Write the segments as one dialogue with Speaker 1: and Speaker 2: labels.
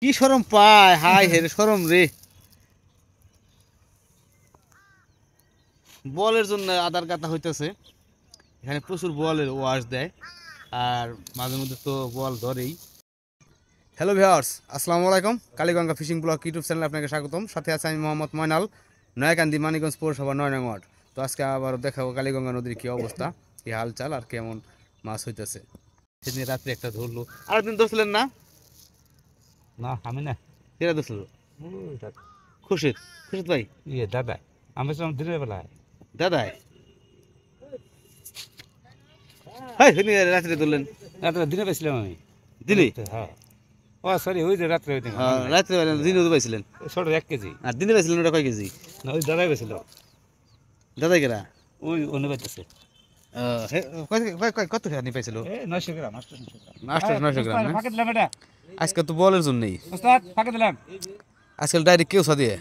Speaker 1: কি শরম পায়, হাই হেরে শরম রে। বলের জন্য আদার কাটা হইতেছে, এখানে প্রচুর বলের ওয়াশ দেয় আর মাঝে মধ্যে তো বল ধরেই। হ্যালো ভিউয়ার্স, আসসালামু আলাইকুম। কালীগঙ্গা ফিশিং ব্লগ ইউটিউব চ্যানেলে আপনাকে স্বাগতম। সাথে আছে আমি মোহাম্মদ ময়নাল, নয়াকান্দি, মানিকগঞ্জ পৌরসভা 9 নং ওয়ার্ড। তো আজকে আবার দেখাবো কালীগঙ্গা নদীর কি অবস্থা, কি হালচাল আর কেমন মাছ হইতেছে। সেদিন রাত্রে একটা ধরলো, আরেকদিন ধরছিলেন না?
Speaker 2: না আমি না,
Speaker 1: এরা ধরছিল খুশিদ, খুশিদ ভাই,
Speaker 2: ইয়ে দাদা আমি ছিলাম দিনের বেলায়।
Speaker 1: দাদাই হাই সেদিন রাত্রে ধরলেন?
Speaker 2: রাত্রে দিনে পেয়েছিলাম আমি।
Speaker 1: দিনে?
Speaker 2: হ্যাঁ, ও সরি, ওই যে রাত্রে ওই দিন
Speaker 1: রাত্রে দিনে তো পাইছিলেন,
Speaker 2: ছোট 1 কেজি।
Speaker 1: আর দিনে পাইছিলেন ওটা কয় কেজি?
Speaker 2: না, ওই দাদাই পেয়েছিল,
Speaker 1: দাদাই কেরা?
Speaker 2: ওই অন্য পাইতেছে।
Speaker 1: কত খানি পাইছিল?
Speaker 2: 900 গ্রাম, 800 গ্রাম।
Speaker 1: 800-900 গ্রাম না?
Speaker 2: ফাঁকে দিলাম এটা
Speaker 1: আজকে তো বলের জন্যই,
Speaker 2: ওস্তাদ, ফাঁকে দিলাম।
Speaker 1: আজকাল ডাইরেক্ট কেউ দিয়ে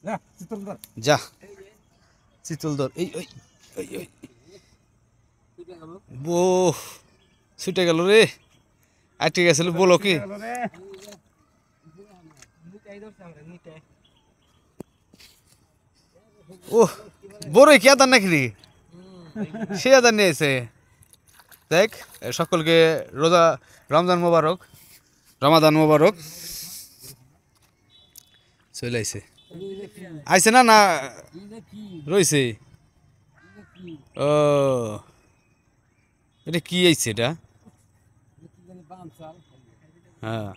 Speaker 2: যা চিতল ধর।
Speaker 1: যা চিতল ধর। এই ওই ওই ওই বো ছুটে গেল রে, আটকে গেছিল। বলো কি ও বড়ই কি আদার নাকি রে? সে আদার নিয়েছে। দেখ, সকলকে রোজা রমজান মোবারক, রমাদান মোবারক। চলে আইছে, আইছে না না রইছে? ও এটা কি আইছে এটা? হ্যাঁ,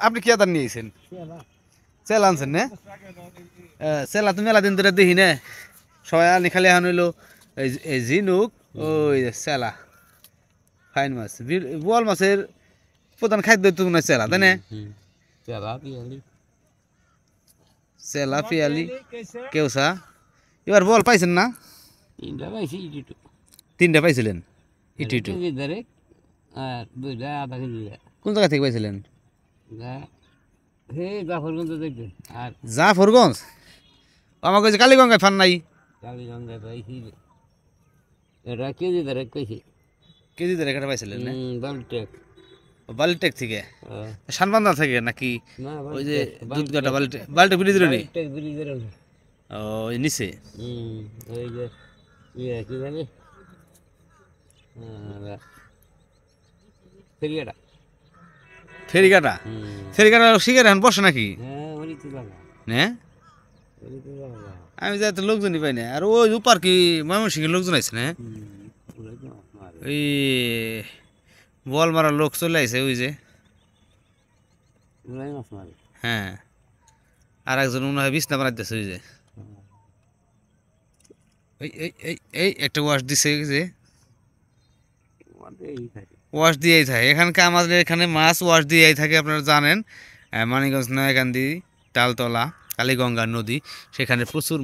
Speaker 1: আপনি কি আদার নিয়েছেন? চেলা আনছেন না? চেলা তো মেলা দিন ধরে দেখি না, সবাই আনি খালি এখন হইলো এই ঝিনুক, ওই চেলা ফাইন মাছ। বোয়াল মাছের প্রধান খাদ্য তো মনে হয় চেলা, তাই না? চেলা, পিয়ালি, কেউসা। এবার বল পাইছেন না?
Speaker 2: 3টা পাইছি,
Speaker 1: 3টা পাইছিলেন ইটু ইটু?
Speaker 2: আর 2টা আধা কেজি।
Speaker 1: কোন জায়গা থেকে পাইছিলেন?
Speaker 2: হে জাফরগঞ্জ দেখবেন। আর
Speaker 1: জাফরগঞ্জ? আমাকে যে কালীগঙ্গায় ফান নাই?
Speaker 2: কালীগঙ্গায় পাইছি, এটা কেজি ধরে কইছি।
Speaker 1: কেজি ধরে একটা পাইছিলেন না?
Speaker 2: বালটেক।
Speaker 1: বালিটেক থেকে? সানবান্ধা থেকে নাকি?
Speaker 2: না,
Speaker 1: ওই যে দুধগাটা বালিটে, বালিটে ব্রিজের নি?
Speaker 2: বালটেক ব্রিজের।
Speaker 1: ও ওই নিচে?
Speaker 2: ওই যে ইয়ে কি জানি, ফেরিয়াটা।
Speaker 1: ফেরিঘাটা? ফেরিঘাটা শিকার এখন বসে নাকি?
Speaker 2: হ্যাঁ, ওই তো জায়গা,
Speaker 1: হ্যাঁ,
Speaker 2: ওই তো জায়গা।
Speaker 1: আমি যাই তো লোকজনই পাই না। আর ওই উপার কি ময়মনসিংহের লোকজন আছে না?
Speaker 2: ওই তো মারে।
Speaker 1: ওই বল মারার লোক চলে আইছে ওই যে।
Speaker 2: ওরাই মাছ মারে।
Speaker 1: হ্যাঁ, আর একজন মনে হয় বিছনা বানাইতেছে ওই যে। এই এই এই এই একটা ওয়াশ দিছে যে,
Speaker 2: আমাদের এই থাকে।
Speaker 1: ওয়াশ দিয়েই থাকে এখানকার। আমাদের এখানে মাছ ওয়াশ দিয়েই থাকে, আপনারা জানেন। মানিকগঞ্জ, নয়াকান্দি, তালতলা, কালীগঙ্গা নদী, সেখানে প্রচুর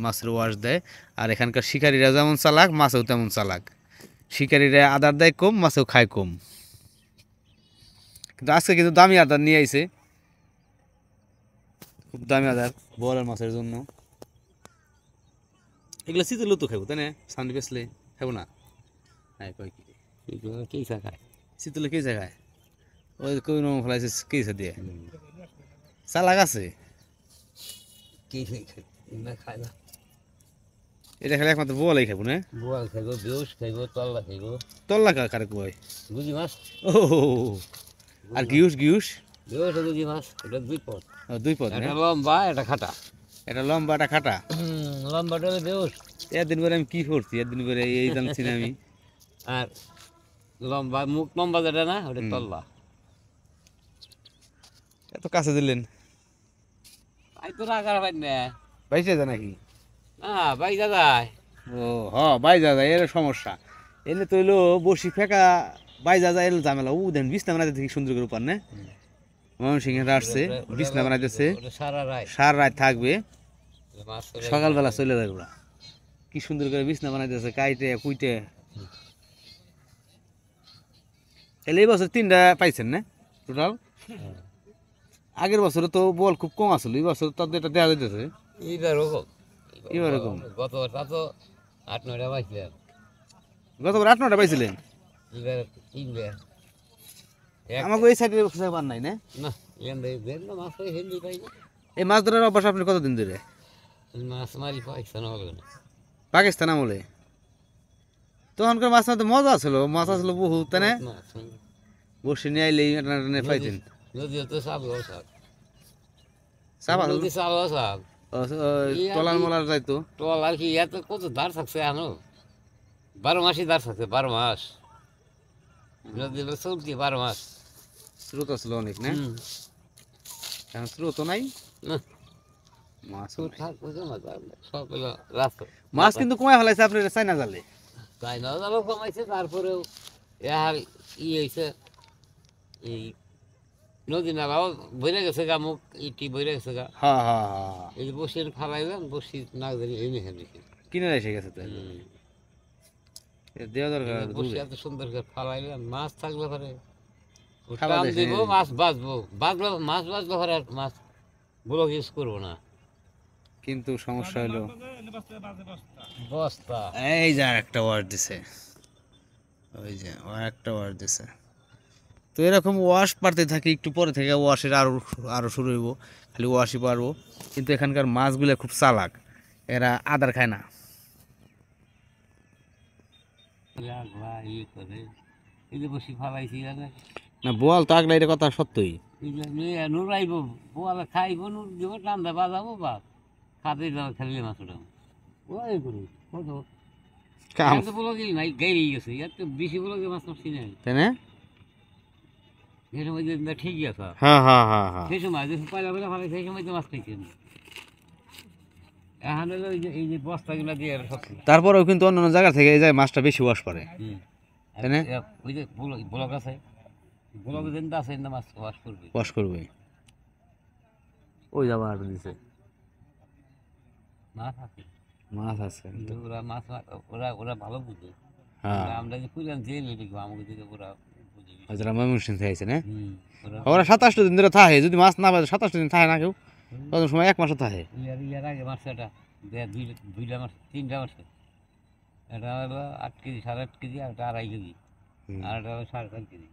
Speaker 1: মাছের ওয়াশ দেয়। আর এখানকার শিকারীরা যেমন চালাক, মাছেও তেমন চালাক। শিকারীরা আদার দেয় কম, মাছেও খায় কম। কিন্তু আজকে কিন্তু দামি আদার নিয়ে আইছে, খুব দামি আদার বড় মাছের জন্য। এগুলো শীতের তো খাবো, তাই না? সামনে বেসলে খাবো না? হ্যাঁ, কয় কি
Speaker 2: কি খায়?
Speaker 1: শীতলে কে জায়গায় ওই কই নম ফেলাইছে কেসে দিয়ে চালাক আছে।
Speaker 2: কি খায়? না খায় না।
Speaker 1: এটা খেলে একমাত্র বলাই খাবো না?
Speaker 2: বোয়াল খাইব, বেউস খাইব, তল্লা খাইব।
Speaker 1: তল্লা কারে কয়?
Speaker 2: গুজি মাছ।
Speaker 1: ও আর গিউস গিউস?
Speaker 2: বেউস গুজি মাছ, এটা 2 পদ।
Speaker 1: দুই পদ না?
Speaker 2: এটা লম্বা, এটা খাটা।
Speaker 1: এটা লম্বা, এটা খাটা।
Speaker 2: লম্বাটা হলো বেউস।
Speaker 1: একদিন করে আমি কি করছি, একদিন করে এই জানছি না আমি।
Speaker 2: আর লম্বা, মুখ লম্বা যেটা না, ওটা তল্লা।
Speaker 1: এত কাছে দিলেন,
Speaker 2: আই তো রাগার ভাই না।
Speaker 1: বাইসে যায় নাকি?
Speaker 2: না, ভাই দাদাই।
Speaker 1: ও হ, বাইজা যায়, এর সমস্যা। এনে তো হইলো বসি ফেঁকা, বাইজা যায়, এলো ঝামেলা। ও দেন বিছনা বানাইতে থেকে সুন্দর করে পার না? ময়মনসিংহের আসছে, বিছনা বানাইতেছে,
Speaker 2: ওটা সারা রাত।
Speaker 1: সারা রাত থাকবে,
Speaker 2: মাছ ধরে
Speaker 1: সকালবেলা চলে যাবে। ওরা কি সুন্দর করে বিছনা বানাইতেছে, কাইটে কুইটে। তাহলে এই বছর 3টা পাইছেন না টোটাল? আগের বছরে তো বল খুব কম আসলো, এই বছর তাদের এটা দেওয়া যাইতেছে।
Speaker 2: এইবার ওরকম।
Speaker 1: এবার এরকম
Speaker 2: গতবার তা তো 8-9টা পাইছিলাম
Speaker 1: গতবার 8-9টা পাইছিলেন?
Speaker 2: এবার 3টা
Speaker 1: আমাকে এই সাইডে পান নাই না?
Speaker 2: না এখানে বের না মাছ পাই হিন্দি পাই না
Speaker 1: এই মাছ ধরার অভ্যাস আপনি কতদিন ধরে?
Speaker 2: মাছ মারি পাইছেন হবে না
Speaker 1: পাকিস্তান আমলে তখনকার মাছ মারতে মজা ছিল, মাছ আসলো বহুত, তাই না?
Speaker 2: মাছ
Speaker 1: বসে নিয়ে আইলেই পাইতেন।
Speaker 2: নদীও তো চাবো সাপ
Speaker 1: চাপা
Speaker 2: নদী চাবো সাপ
Speaker 1: টলার মলার যাইতো।
Speaker 2: টল আর কি এত কত ধার থাকছে এখনো 12 মাসই ধার থাকছে 12 মাস নদী চলতি 12 মাস
Speaker 1: স্রোত আসলো অনেক না?
Speaker 2: হুম।
Speaker 1: এখন স্রোত নাই,
Speaker 2: না
Speaker 1: মাছ
Speaker 2: তো থাকবো না সব হলো রাস্তা
Speaker 1: মাছ কিন্তু কমায় ফেলাইছে আপনার চাইনা জালে।
Speaker 2: তাই না জালো কমাইছে তারপরেও আর হয়েছে এই নদী নালাও বইরে গেছে গা মুখ ইটি বইরে গেছে গা
Speaker 1: হ্যাঁ হ্যাঁ হ্যাঁ,
Speaker 2: এই যে বসে ফালাইলাম বসি না জানি এনে হেনেছি
Speaker 1: কিনে এসে গেছে তো দেওয়া দরকার
Speaker 2: বসে
Speaker 1: দূরে।
Speaker 2: এত সুন্দর করে ফালাইলাম মাছ থাকলে পরে
Speaker 1: খাবার
Speaker 2: টান
Speaker 1: দেয়
Speaker 2: দিব
Speaker 1: সে।
Speaker 2: মাছ বাঁচবো বাঁচলে মাছ বাঁচলে পরে আর মাছ ব্লক ইউজ করবো না
Speaker 1: কিন্তু সমস্যা হলো
Speaker 2: বস্তা
Speaker 1: এই যে একটা ওয়ার্ড দিছে, ওই যে একটা ওয়ার্ড দিছে। তো এরকম ওয়াশ পারতে থাকি, একটু পরে থেকে ওয়াশের আরো আরো শুরু হইব, খালি ওয়াশই পারবো। কিন্তু এখানকার মাছগুলো খুব চালাক, এরা আদার খায় না।
Speaker 2: লাগলা ইয়ে করে এই যে বসি ফালাইছি জানে
Speaker 1: না বোয়াল তো আগলা, এটা কথা সত্যই।
Speaker 2: এই যে নুরাইব বোয়ালে খাইব নুর দিব টান্দা বাজাবো বা খাতে যাওয়া খেললে মাছ ওটা ওই করি কত
Speaker 1: কাম
Speaker 2: এত ব্লগে নাই গাইরে গেছে এত বেশি ব্লগে মাছ মারছি না
Speaker 1: তাই না?
Speaker 2: সেই সময় যে ঠিকই আছে
Speaker 1: হ্যাঁ হ্যাঁ হ্যাঁ হ্যাঁ,
Speaker 2: সেই সময় যে পয়লা পয়লা ফালাই সেই সময় তো মাছ খাইছি এখন হলো এই যে বস্তাগুলো দিয়ে সব
Speaker 1: তারপরেও কিন্তু অন্য অন্য জায়গা থেকে এই যায় মাছটা বেশি ওয়াশ পারে, তাই না?
Speaker 2: ওই যে ব্লক আছে ব্লকে যেন আছে না মাছ ওয়াশ করবে
Speaker 1: ওয়াশ করবে। ওই যাবার আর দিছে
Speaker 2: মাছ আছে
Speaker 1: মাছ আছে
Speaker 2: কিন্তু ওরা মাছ ওরা ওরা ভালো বুঝে
Speaker 1: হ্যাঁ।
Speaker 2: আমরা যে পুরান জেলে দেখবো আমাকে দিকে ওরা বুঝে বেশি।
Speaker 1: যারা ময়মনসিং থেকে আইছে না,
Speaker 2: ওরা
Speaker 1: ওরা 27 দিন ধরে থাকে, যদি মাছ না পায় 27 দিন থাকে না কেউ, কত সময় 1 মাসও থাকে।
Speaker 2: ইয়ার আগে মারছে এটা দুইটা মারছে 3টা মারছে এটা হলো 8 কেজি 8.5 কেজি আর এটা 2.5 কেজি
Speaker 1: হুম।
Speaker 2: আর এটা হলো 4.5 কেজি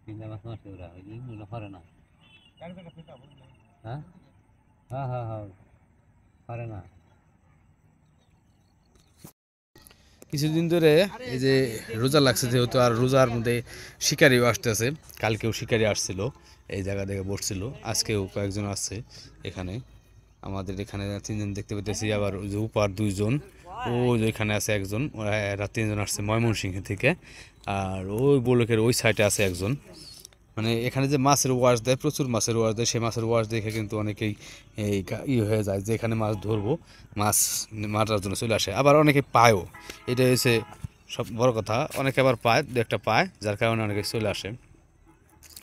Speaker 2: 3টা মাছ মারছে ওরা ওই যে মনে করে না হ্যাঁ হ্যাঁ হ্যাঁ হ্যাঁ পারে না
Speaker 1: কিছুদিন ধরে এই যে রোজা লাগছে যেহেতু, আর রোজার মধ্যে শিকারিও আসতেছে। কালকেও শিকারি আসছিল, এই জায়গা থেকে বসছিল, আজকেও কয়েকজন আসছে এখানে। আমাদের এখানে 3 জন দেখতে পেতেছি, আবার ওই যে উপার 2 জন, ওই যে এখানে আছে একজন, এরা 3 জন আসছে ময়মনসিংহ থেকে। আর ওই ব্লকের ওই সাইডে আছে একজন। মানে এখানে যে মাছের ওয়াশ দেয়, প্রচুর মাছের ওয়াশ দেয়, সেই মাছের ওয়াশ দেখে কিন্তু অনেকেই এই হয়ে যায় যে এখানে মাছ ধরবো, মাছ মারার জন্য চলে আসে। আবার অনেকে পায়ও, এটা হচ্ছে সব বড় কথা, অনেকে আবার পায়, দু একটা পায়, যার কারণে অনেকে চলে আসে।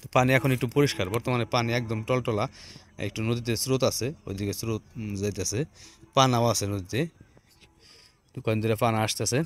Speaker 1: তো পানি এখন একটু পরিষ্কার, বর্তমানে পানি একদম টলটলা, একটু নদীতে স্রোত আছে, ওইদিকে স্রোত যাইতেছে, পানাও আছে নদীতে, একটু কয়েকদিন ধরে পানা আসতেছে।